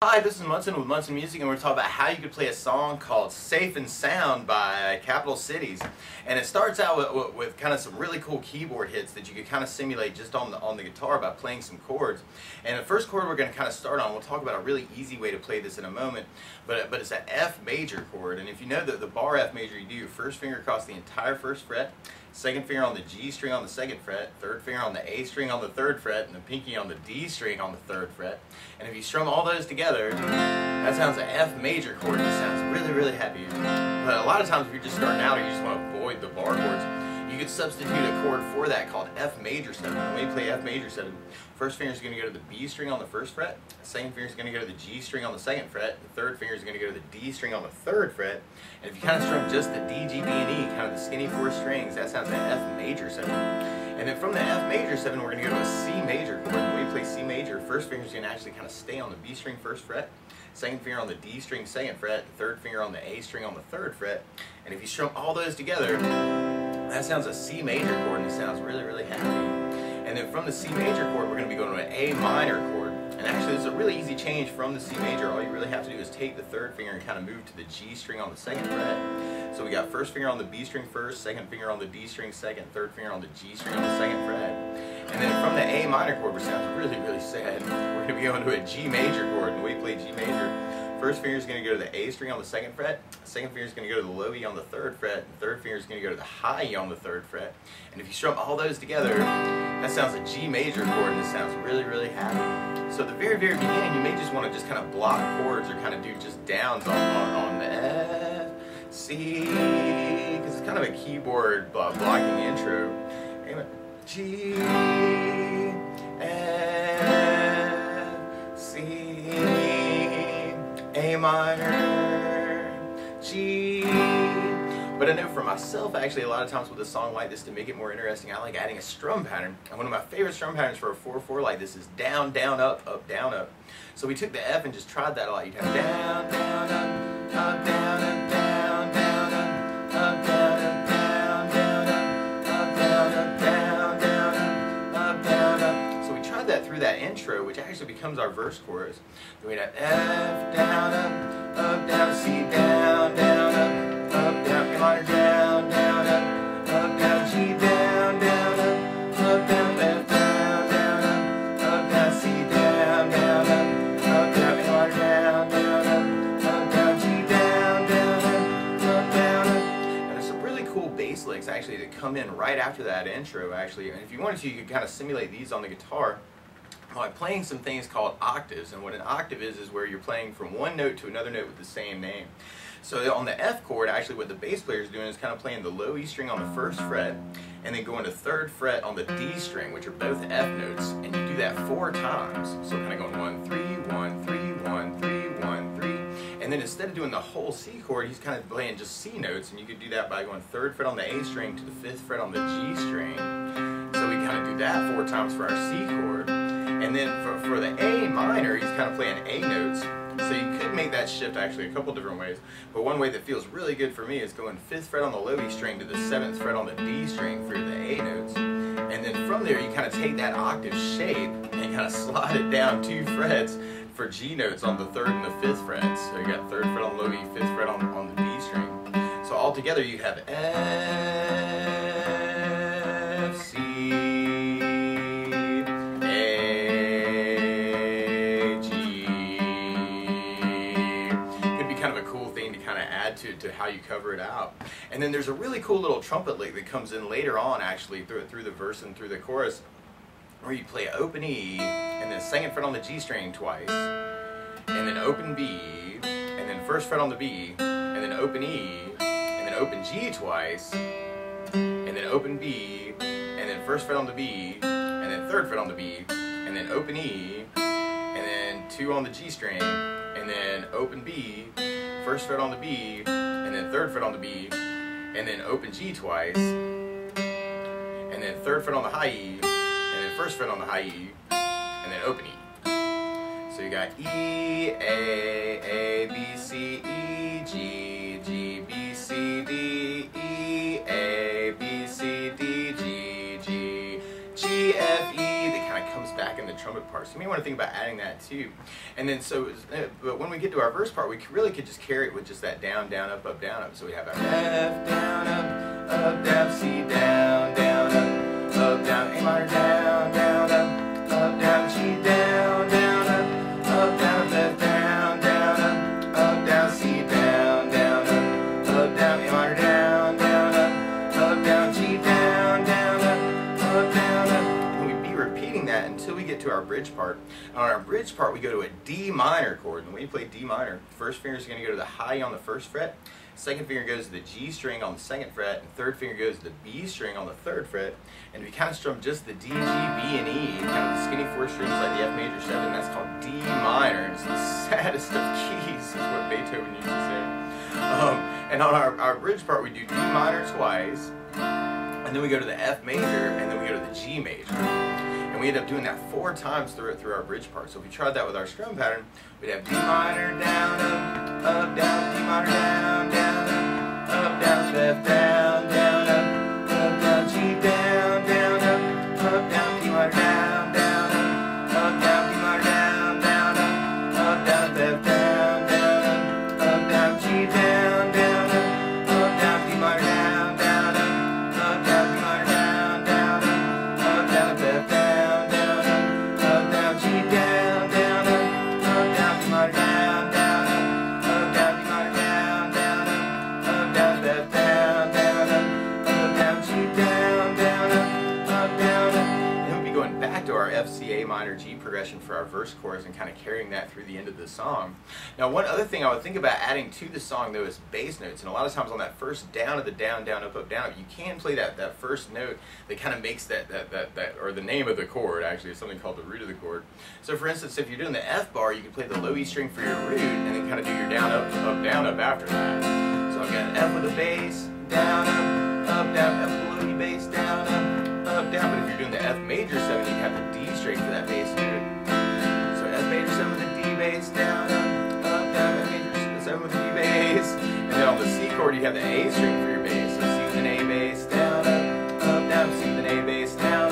Hi, this is Munson with Munson Music, and we're talking about how you could play a song called Safe and Sound by Capital Cities. And it starts out with kind of some really cool keyboard hits that you could kind of simulate just on the guitar by playing some chords. And the first chord we're going to kind of start on, we'll talk about a really easy way to play this in a moment, but it's an F major chord. And if you know that the bar F major, you do your first finger across the entire first fret, second finger on the G string on the second fret, third finger on the A string on the third fret, and the pinky on the D string on the third fret. And if you strum all those together, that sounds an F major chord, and it sounds really, really happy. But a lot of times if you're just starting out or you just want to avoid the bar chords, you could substitute a chord for that called F major 7. When we play F major 7, first finger is going to go to the B string on the first fret, second finger is going to go to the G string on the second fret, the third finger is going to go to the D string on the third fret. And if you kind of strum just the D, G, B, and E, kind of the skinny four strings, that sounds like F major 7. And then from the F major 7, we're going to go to a C major chord. When we play C major, first finger is going to actually kind of stay on the B string first fret, second finger on the D string second fret, the third finger on the A string on the third fret. And if you strum all those together, that sounds a C major chord, and it sounds really, really happy. And then from the C major chord, we're going to be going to an A minor chord. And actually, it's a really easy change from the C major. All you really have to do is take the third finger and kind of move to the G string on the second fret. So we got first finger on the B string first, second finger on the D string second, third finger on the G string on the second fret. And then from the A minor chord, which sounds really, really sad, we're going to be going to a G major chord. And the way we play G major, first finger is going to go to the A string on the second fret, second finger is going to go to the low E on the third fret, the third finger is going to go to the high E on the third fret. And if you strum all those together, that sounds a G major chord, and it sounds really, really happy. So at the very, very beginning, you may just want to just kind of block chords or kind of do just downs on the F, C, because it's kind of a keyboard blocking intro. G, F, C, A minor, G. But I know for myself, actually, a lot of times with a song like this, to make it more interesting, I like adding a strum pattern. And one of my favorite strum patterns for a 4/4 like this is down, down, up, down, up. So we took the F and just tried that a lot. You'd have down, down, up, down, up, down, down, up, down, up, down, down, up, down, up, down, down, up, down, up. So we tried that through that intro, which actually becomes our verse chorus. Then we'd have F, down, up, down, C, down, down, up, down, A minor, down, down, up, down, G, down, down, up, down, F, down, down, up, down, C, down, down, up, down, A minor, down, down, up, down, G, down, down, up, down. And there's some really cool bass licks actually that come in right after that intro actually. And if you wanted to, you could kind of simulate these on the guitar by playing some things called octaves. And what an octave is where you're playing from one note to another note with the same name. So on the F chord, actually what the bass player is doing is kind of playing the low E string on the first fret, and then going to third fret on the D string, which are both F notes, and you do that 4 times. So kind of going 1, 3, 1, 3, 1, 3, 1, 3. And then instead of doing the whole C chord, he's kind of playing just C notes, and you could do that by going third fret on the A string to the 5th fret on the G string. So we kind of do that 4 times for our C chord. And then for the A minor, he's kind of playing A notes. So you could make that shift actually a couple different ways. But one way that feels really good for me is going 5th fret on the low E string to the 7th fret on the D string for the A notes. And then from there, you kind of take that octave shape and kind of slide it down 2 frets for G notes on the 3rd and the 5th frets. So you got 3rd fret on the low E, 5th fret on the D string. So all together you have F, C, to how you cover it out. And then there's a really cool little trumpet lick that comes in later on actually through the verse and through the chorus, where you play open E and then second fret on the G string twice, and then open B, and then first fret on the B, and then open E, and then open G twice, and then open B, and then first fret on the B, and then third fret on the B, and then open E, and then 2 on the G string, and then open B, first fret on the B, and then third fret on the B, and then open G twice, and then third fret on the high E, and then first fret on the high E, and then open E. So you got E, A, B, C, E, G, G, B, C, D, E, A, B, C, D, G, G, G, F, E. That kind of comes back in the trumpet. trumpet part. So you may want to think about adding that too. And then but when we get to our verse part, we really could just carry it with just that down, down, up, down, up. So we have our F, down, up, down, C, down, down, up, down, A minor, down, down, up, down, G, down, down, up, down, F, down, down, up, down, C, down, down, up, down, A minor, down, down, up, down, G, down, down, up, down, and we'd be repeating that until we get to our bridge part. And on our bridge part, we go to a D minor chord. And when you play D minor, first finger is going to go to the high on the first fret, second finger goes to the G string on the second fret, and third finger goes to the B string on the third fret. And if you kind of strum just the D, G, B, and E, kind of the skinny four strings like the F major 7, that's called D minor. And it's the saddest of keys, is what Beethoven used to say. And on our bridge part, we do D minor twice, and then we go to the F major, and then we go to the G major. And we end up doing that 4 times through our bridge part. So if we tried that with our strum pattern, we'd have D minor, down, up, down, D minor, down, down, up, down, F, down, down, up, down, G, down, down, up, down, D minor, down, down, up, down, D minor, down, down, up, down, F, down, down, up, down, G, down, down, up, down, D minor, down, down, up, down, D minor, down, down, up, down, F, down. F, C, A minor, G progression for our verse chorus and kind of carrying that through the end of the song. Now, one other thing I would think about adding to the song though is bass notes, and a lot of times on that first down of the down, down, up, down, you can play that first note that kind of makes that or the name of the chord actually is something called the root of the chord. So for instance, if you're doing the F bar, you can play the low E string for your root and then kind of do your down, up, down, up after that. So I've got an F with a bass, down, up, down, F with a low E bass, down, up, down. But if you're doing the F major 7, you have the D string for that bass note. So F major 7 with the D bass, down, up, down, F major 7 with the D bass. And then on the C chord, you have the A string for your bass. So C with an A bass, down, down, C with an A bass, down,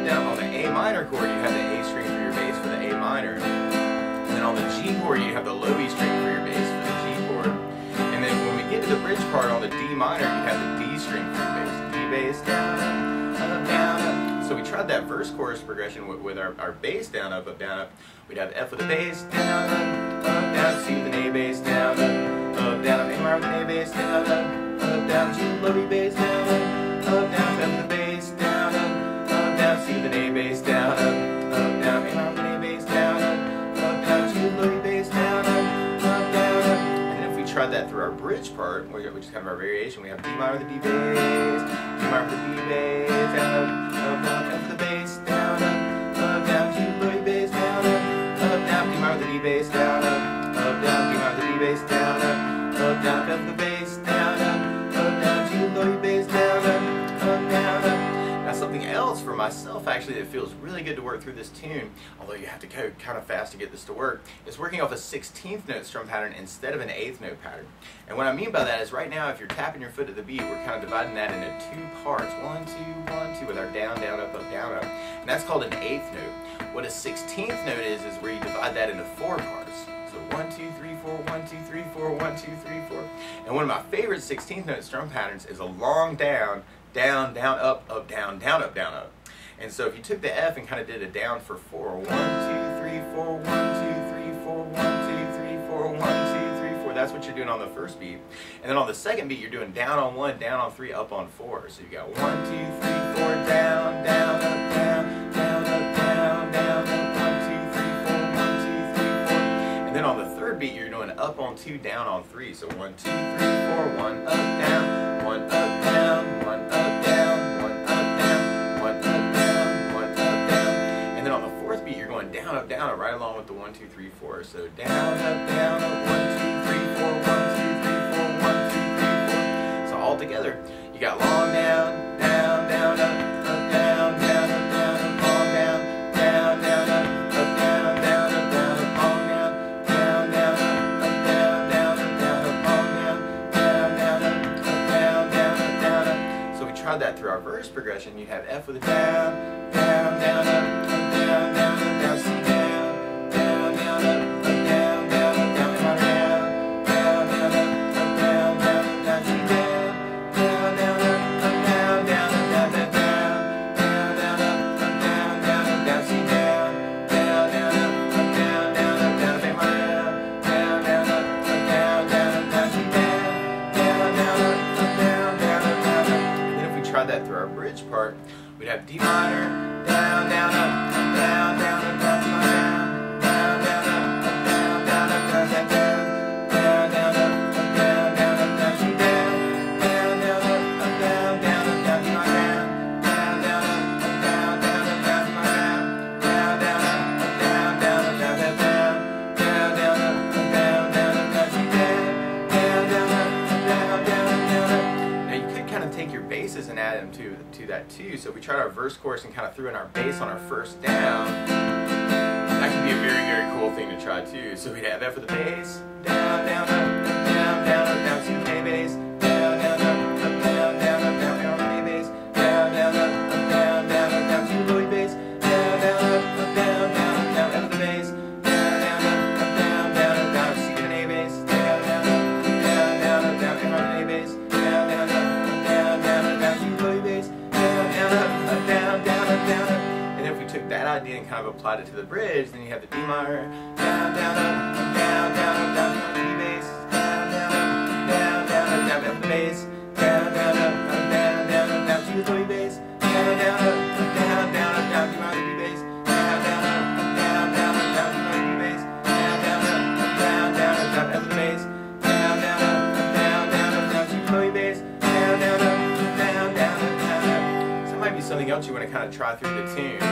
down. On the A minor chord, you have the A string for your bass for the A minor. And then on the G chord, you have the low E string for your bass for the G chord. And then when we get to the bridge part on the D minor, you have the D string for your bass. D bass, down, down, up. So we tried that verse chorus progression with our bass down, up, down, up. We'd have F with a bass, down, down, C with an A bass, down, down, A minor with an A bass, down, down, G with low E bass, down, down, F with a bass, down, down, C with an A bass, down, down, A minor with an A bass, down, down, G with low E bass, down, down. And then if we tried that through our bridge part, which is kind of our variation, we have D minor with the D bass, D minor with the D bass, down, down, F with the bass, down, down, G with low E bass, down, down, D minor with the D bass, down, down, D minor with the D bass, down, down, F with the bass, down, down, G with low E bass, down, down. Now something else for myself actually that feels really good to work through this tune, although you have to go kind of fast to get this to work, is working off a 16th note strum pattern instead of an 8th note pattern. And what I mean by that is right now if you're tapping your foot at the beat, we're kind of dividing that into 2 parts, 1, 2, 1, 2 with our down, down, up, down, up. And that's called an 8th note. What a 16th note is where you divide that into 4 parts. So 1, 2, 3, 4, 1, 2, 3, 4, 1, 2, 3, 4. And one of my favorite 16th note strum patterns is a long down, down, down, up, down, down, up, down, up. And so if you took the F and kind of did a down for 4, 1, 2, 3, 4, 1, 2, 3, 4, 1, 2, 3, 4, 1, 2, 3, 4, that's what you're doing on the first beat. And then on the second beat, you're doing down on 1, down on 3, up on 4. So you got 1, 2, 3, 4, down, down, up, down, down, up, down, down, up, 1, 2, 3, 4, 1, 2, 3, 4. And then on the third beat, you're doing up on 2, down on 3. So 1, 2, 3, 4, 1 up, down, 1 up, down, 1 up, down, 1 up, down, 1 up, down, 1 up, down. And then on the fourth beat, you're going down, up, right along with the 1, 2, 3, 4. So down, up, 1, 2, 3, 4, 1, 2, 3, 4, 1, 2, 3, 4. So all together, you got long down, down, down, up, down, down, up, down, up, long down, down, down, up, down, down, up, down, up, long down, down, down, up, down, down, up, down, up, long down, down, down, up, down, down, up, down, up. So we tried that through our verse progression. You'd have F with a down, down, down, up, down, down, up. we'd have D minor, down, down, up, down, down, up, down, down, down, down, up, down, down, up, down, down, down, down, up, down, down, up, down, down, down, down, up, down, down, up, down, down, down, down, up, down, down, up, down, down, down, down, up, down, down, up, down, down, down, down, down, up, down, down, up, down, down, down, down, down, up. Now you could kind of take your basses and add them to that too. So we tried our verse chorus and kind of threw in our bass on our first down. That could be a very, very cool thing to try too. So we'd have F for the bass, down, down, up, down, down, up, down, C with A bass, down, down, up, down, down, up, down, down, A bass, down, down, up, down, down, up, down, C with A bass, down, down, up, down, down, up, down, F with the bass, down, down, up, down, down, up, down, C with an A bass, down, down, up, down, down, up, down, F with an A bass, down, down, up, down, down, up, down, C with A bass, down, down, up, down, down, up, down, up. And if we took that idea and kind of applied it to the bridge, then you have the D minor, down, down, up, down, down, up, down, D bass, down, down, up, down, down, up, down, F with the bass, down, down, up, down, down, up, down, C with the bass, down, down, up, down, down, up, down, D minor, D bass, down, down, up, down, down, up, down, D minor, D bass, down, down, up, down, down, up, down, F with the bass, down, down, up, down, down, up, down, C with the bass, down, down, up, down, down, up, down, up. So that might be something else you want to kind of try through the tune.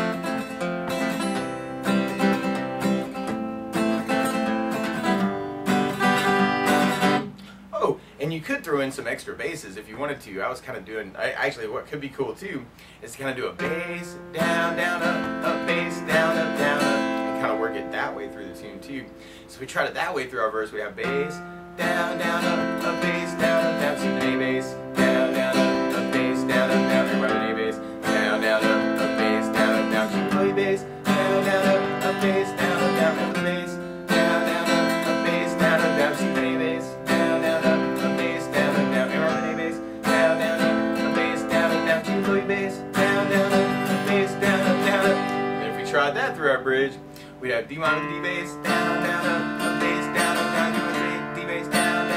And you could throw in some extra basses if you wanted to. I was kind of doing, actually what could be cool too, is to kind of do a bass, down, down, up, bass, down, up, and kind of work it that way through the tune too. So if we tried it that way through our verse, we have bass, down, down, up, bass, down, C with an A bass, down, down, up, bass, down, everybody with an A bass, down, down, up, bass, down, C with a bass, down, down, up, bass, down, F with the bass, down, down, up, bass, down, C with an A bass, down, down, up, bass, down, A bass, down, down, up, bass, down, C with a bass, down, down, up, bass, down, And if we tried that through our bridge, we'd have D minor, D bass, down, up, bass, down, D bass, down,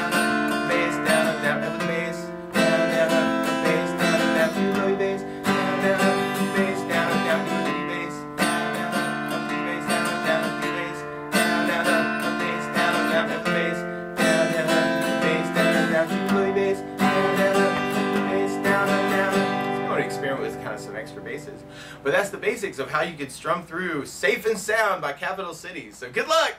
bass, down, F with the bass, down, up, bass, down, C with a bass, down, bass, down, D with the bass, down, up, D bass, down, D bass, down, up, bass, down, F with the bass, down, bass, down, C with a bass, down, bass, down, So you want to experiment with kind of some extra basses. But that's the basics of how you could strum through Safe and Sound by Capital Cities. So good luck!